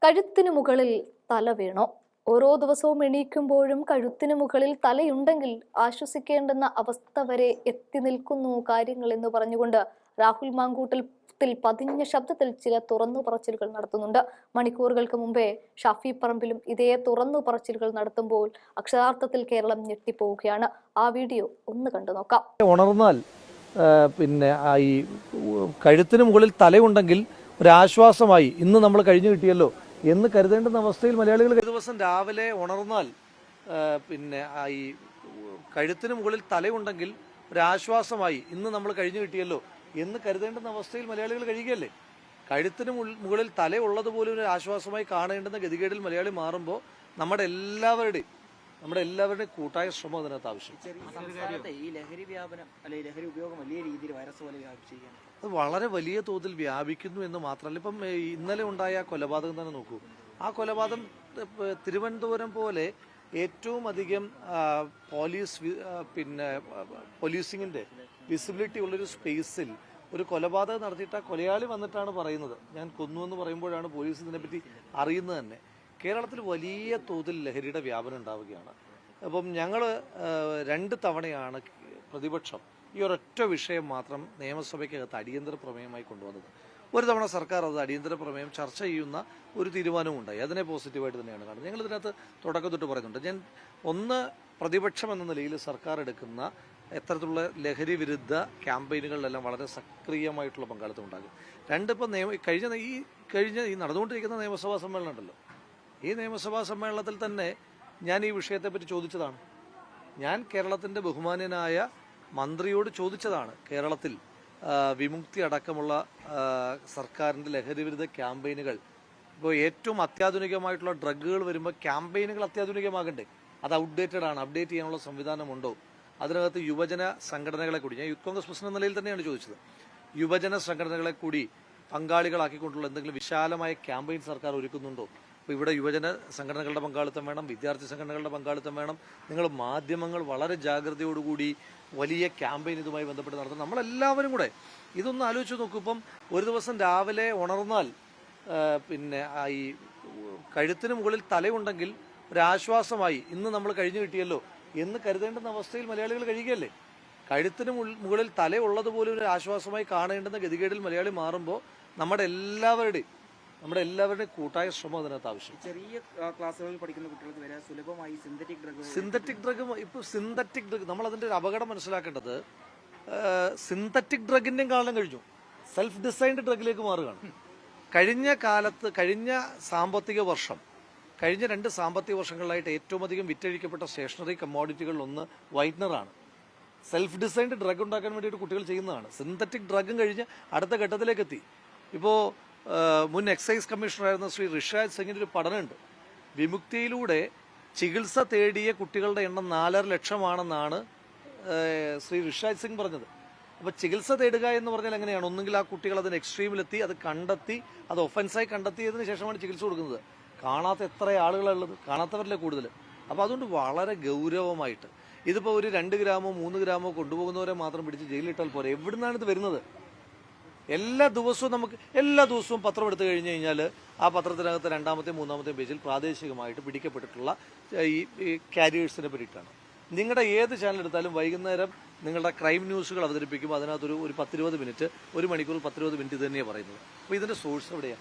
കഴുത്തിനു മുകളിൽ തല വീണോ? ഓരോ ദിവസവും എണീക്കുമ്പോഴും കഴുത്തിനു മുകളിൽ തലയുണ്ടെങ്കിൽ ആശ്വസിക്കേണ്ടെന്ന അവസ്ഥ വരെ എത്തി നിൽക്കുന്നു കാര്യങ്ങൾ എന്ന് പറഞ്ഞുകൊണ്ട് രാഹുൽ മാങ്കൂട്ടത്തിൽ പതിഞ്ഞ ശബ്ദത്തിൽ ചില തുറന്നു പറച്ചിലുകൾ നടത്തുന്നുണ്ട്. മണിക്കൂറുകൾക്ക് മുമ്പേ ഷാഫി പറമ്പിലും ഇതേ തുറന്നു പറച്ചിലുകൾ നടത്തുമ്പോൾ അക്ഷരാർത്ഥത്തിൽ കേരളം ഞെട്ടിപ്പോവുകയാണ്. ആ വീഡിയോ ഒന്ന് കണ്ടു നോക്കാം. ഉണർന്നാൽ ഈ കഴുത്തിന് മുകളിൽ തലയുണ്ടെങ്കിൽ ഒരാശ്വാസമായി ഇന്ന് നമ്മൾ കഴിഞ്ഞു കിട്ടിയല്ലോ എന്ന് കരുതേണ്ടുന്ന അവസ്ഥയിൽ മലയാളികൾ ദിവസം രാവിലെ ഉണർന്നാൽ ഈ കഴുത്തിന് മുകളിൽ തലയുണ്ടെങ്കിൽ ഒരാശ്വാസമായി ഇന്ന് നമ്മൾ കഴിഞ്ഞു കിട്ടിയല്ലോ എന്ന് കരുതേണ്ടുന്ന അവസ്ഥയിൽ മലയാളികൾ കഴിയുകയല്ലേ. കഴുത്തിന് മുകളിൽ തല ഉള്ളതുപോലും ഒരു ആശ്വാസമായി കാണേണ്ടുന്ന ഗതികേടിൽ മലയാളി മാറുമ്പോൾ നമ്മുടെ എല്ലാവരുടെയും കൂട്ടായ ശ്രമം അതിനകത്ത് ആവശ്യം. ഈ ലഹരി വ്യാപനം അല്ലെങ്കിൽ ലഹരി ഉപയോഗം വലിയ രീതിയിൽ വൈറസ് പോലെ വ്യാപിച്ചിരിക്കുകയാണ്. അത് വളരെ വലിയ തോതിൽ വ്യാപിക്കുന്നു എന്ന് മാത്രമല്ല, ഇപ്പം ഇന്നലെ ഉണ്ടായ കൊലപാതകം തന്നെ നോക്കൂ. ആ കൊലപാതകം തിരുവനന്തപുരം പോലെ ഏറ്റവും അധികം പോലീസിങ്ങിന്റെ വിസിബിലിറ്റി ഉള്ളൊരു സ്പേസിൽ ഒരു കൊലപാതകം നടത്തിയിട്ട് ആ കൊലയാളി വന്നിട്ടാണ് പറയുന്നത് ഞാൻ കൊന്നു എന്ന് പറയുമ്പോഴാണ് പോലീസ് ഇതിനെപ്പറ്റി അറിയുന്നത് തന്നെ. കേരളത്തിൽ വലിയ തോതിൽ ലഹരിയുടെ വ്യാപനം ഉണ്ടാവുകയാണ്. അപ്പം ഞങ്ങൾ 2 തവണയാണ് പ്രതിപക്ഷം ഈ ഒരൊറ്റ വിഷയം മാത്രം നിയമസഭയ്ക്കകത്ത് അടിയന്തര പ്രമേയമായി കൊണ്ടുവന്നത്. ഒരു തവണ സർക്കാർ അത് അടിയന്തര പ്രമേയം ചർച്ച ചെയ്യുന്ന ഒരു തീരുമാനവും ഉണ്ടായി. അതിനെ പോസിറ്റീവായിട്ട് തന്നെയാണ് കാണുന്നത്. ഞങ്ങൾ ഇതിനകത്ത് തുടക്കം തൊട്ട് പറയുന്നുണ്ട്. ഞാൻ പ്രതിപക്ഷം എന്ന നിലയിൽ സർക്കാർ എടുക്കുന്ന എത്തരത്തിലുള്ള ലഹരി വിരുദ്ധ ക്യാമ്പയിനുകളിലെല്ലാം വളരെ സക്രിയമായിട്ടുള്ള പങ്കാളിത്തം ഉണ്ടാകും. 2 ഇപ്പം കഴിഞ്ഞ ഈ നടന്നുകൊണ്ടിരിക്കുന്ന നിയമസഭാ സമ്മേളനം ഉണ്ടല്ലോ, ഈ നിയമസഭാ സമ്മേളനത്തിൽ തന്നെ ഞാൻ ഈ വിഷയത്തെപ്പറ്റി ചോദിച്ചതാണ്. ഞാൻ കേരളത്തിൻ്റെ ബഹുമാന്യനായ മന്ത്രിയോട് ചോദിച്ചതാണ്. കേരളത്തിൽ വിമുക്തി അടക്കമുള്ള സർക്കാരിൻ്റെ ലഹരി വിരുദ്ധ ക്യാമ്പയിനുകൾ ഇപ്പോൾ ഏറ്റവും അത്യാധുനികമായിട്ടുള്ള ഡ്രഗുകൾ വരുമ്പോൾ ക്യാമ്പയിനുകൾ അത്യാധുനികമാകണ്ടേ? അത് ഔട്ട്ഡേറ്റഡ് ആണ്. അപ്ഡേറ്റ് ചെയ്യാനുള്ള സംവിധാനമുണ്ടോ? അതിനകത്ത് യുവജന സംഘടനകളെ കൂടി, ഞാൻ യൂത്ത് കോൺഗ്രസ് പ്രസിഡന്റ് നിലയിൽ തന്നെയാണ് ചോദിച്ചത്, യുവജന സംഘടനകളെ കൂടി പങ്കാളികളാക്കിക്കൊണ്ടുള്ള എന്തെങ്കിലും വിശാലമായ ക്യാമ്പയിൻ സർക്കാർ ഒരുക്കുന്നുണ്ടോ? അപ്പോൾ ഇവിടെ യുവജന സംഘടനകളുടെ പങ്കാളിത്തം വേണം, വിദ്യാർത്ഥി സംഘടനകളുടെ പങ്കാളിത്തം വേണം. നിങ്ങൾ മാധ്യമങ്ങൾ വളരെ ജാഗ്രതയോടുകൂടി വലിയ ക്യാമ്പയിൻ ഇതുമായി ബന്ധപ്പെട്ട് നടത്തും. നമ്മളെല്ലാവരും കൂടെ ഇതൊന്ന് ആലോചിച്ച് നോക്കൂ. ഇപ്പം ഒരു ദിവസം രാവിലെ ഉണർന്നാൽ ഈ കഴുത്തിന് മുകളിൽ തലയുണ്ടെങ്കിൽ ഒരാശ്വാസമായി ഇന്ന് നമ്മൾ കഴിഞ്ഞു കിട്ടിയല്ലോ എന്ന് കരുതേണ്ടുന്ന അവസ്ഥയിൽ മലയാളികൾ കഴിയുകയല്ലേ. കഴുത്തിന് മുകളിൽ തല ഉള്ളതുപോലും ഒരു ആശ്വാസമായി കാണേണ്ടുന്ന ഗതികേടിൽ മലയാളി മാറുമ്പോൾ നമ്മുടെ എല്ലാവരുടെയും കൂട്ടായ ശ്രമം അതിനകത്ത് ആവശ്യം. ചെറിയ ക്ലാസ്സുകളിൽ പഠിക്കുന്ന കുട്ടികൾക്ക് വരെ സുലഭമായി സിന്തറ്റിക് ഡ്രഗ് നമ്മൾ അതിന്റെ ഒരു അപകടം മനസ്സിലാക്കേണ്ടത്, സിന്തറ്റിക് ഡ്രഗിന്റെയും കാലം കഴിഞ്ഞു. സെൽഫ് ഡിസൈൻഡ് ഡ്രഗിലേക്ക് മാറുകയാണ്. കഴിഞ്ഞ സാമ്പത്തിക വർഷം, കഴിഞ്ഞ 2 സാമ്പത്തിക വർഷങ്ങളിലായിട്ട് ഏറ്റവും അധികം വിറ്റഴിക്കപ്പെട്ട സ്റ്റേഷനറി കമ്മോഡിറ്റികളിൽ ഒന്ന് വൈറ്റ്നറാണ്. സെൽഫ് ഡിസൈൻഡ് ഡ്രഗ് ഉണ്ടാക്കാൻ വേണ്ടിയിട്ട് കുട്ടികൾ ചെയ്യുന്നതാണ്. സിന്തറ്റിക് ഡ്രഗും കഴിഞ്ഞ് അടുത്ത ഘട്ടത്തിലേക്ക് എത്തി. ഇപ്പോൾ മുൻ എക്സൈസ് കമ്മീഷണറായിരുന്ന ശ്രീ ഋഷാജ് സിംഗിൻ്റെ ഒരു പഠനമുണ്ട്. വിമുക്തിയിലൂടെ ചികിത്സ തേടിയ കുട്ടികളുടെ എണ്ണം 4.5 ലക്ഷമാണെന്നാണ് ശ്രീ ഋഷാജ് സിംഗ് പറഞ്ഞത്. അപ്പോൾ ചികിത്സ തേടുക എന്ന് പറഞ്ഞാൽ എങ്ങനെയാണ്? ഒന്നുകിൽ ആ കുട്ടികൾ അതിന് എക്സ്ട്രീമിലെത്തി, അത് കണ്ടെത്തി, അത് ഒഫൻസായി കണ്ടെത്തിയതിന് ശേഷമാണ് ചികിത്സ കൊടുക്കുന്നത്. കാണാത്ത എത്ര ആളുകളുള്ളത്? കാണാത്തവരിലെ കൂടുതൽ. അപ്പോൾ അതുകൊണ്ട് വളരെ ഗൗരവമായിട്ട് ഇതിപ്പോൾ ഒരു 2 ഗ്രാമോ 3 ഗ്രാമോ കൊണ്ടുപോകുന്നവരെ മാത്രം പിടിച്ച് ജയിലിലിട്ടാൽ പോരെ. എവിടുന്നാണ് ഇത് വരുന്നത്? എല്ലാ ദിവസവും പത്രം എടുത്തു കഴിഞ്ഞു കഴിഞ്ഞാൽ ആ പത്രത്തിനകത്ത് 2ാമത്തെയും 3ാമത്തെയും പേജിൽ പ്രാദേശികമായിട്ട് പിടിക്കപ്പെട്ടിട്ടുള്ള ഈ കാരിയേഴ്സിനെ പറ്റിയിട്ടാണ്. നിങ്ങളുടെ ഏത് ചാനൽ എടുത്താലും വൈകുന്നേരം നിങ്ങളുടെ ക്രൈം ന്യൂസുകൾ അവതരിപ്പിക്കുമ്പോൾ അതിനകത്തൊരു 10-20 മിനിറ്റ്, 1 മണിക്കൂർ 10-20 മിനിറ്റ് ഇത് തന്നെയാണ് പറയുന്നത്. അപ്പോൾ ഇതിൻ്റെ സോഴ്സ് എവിടെയാണ്?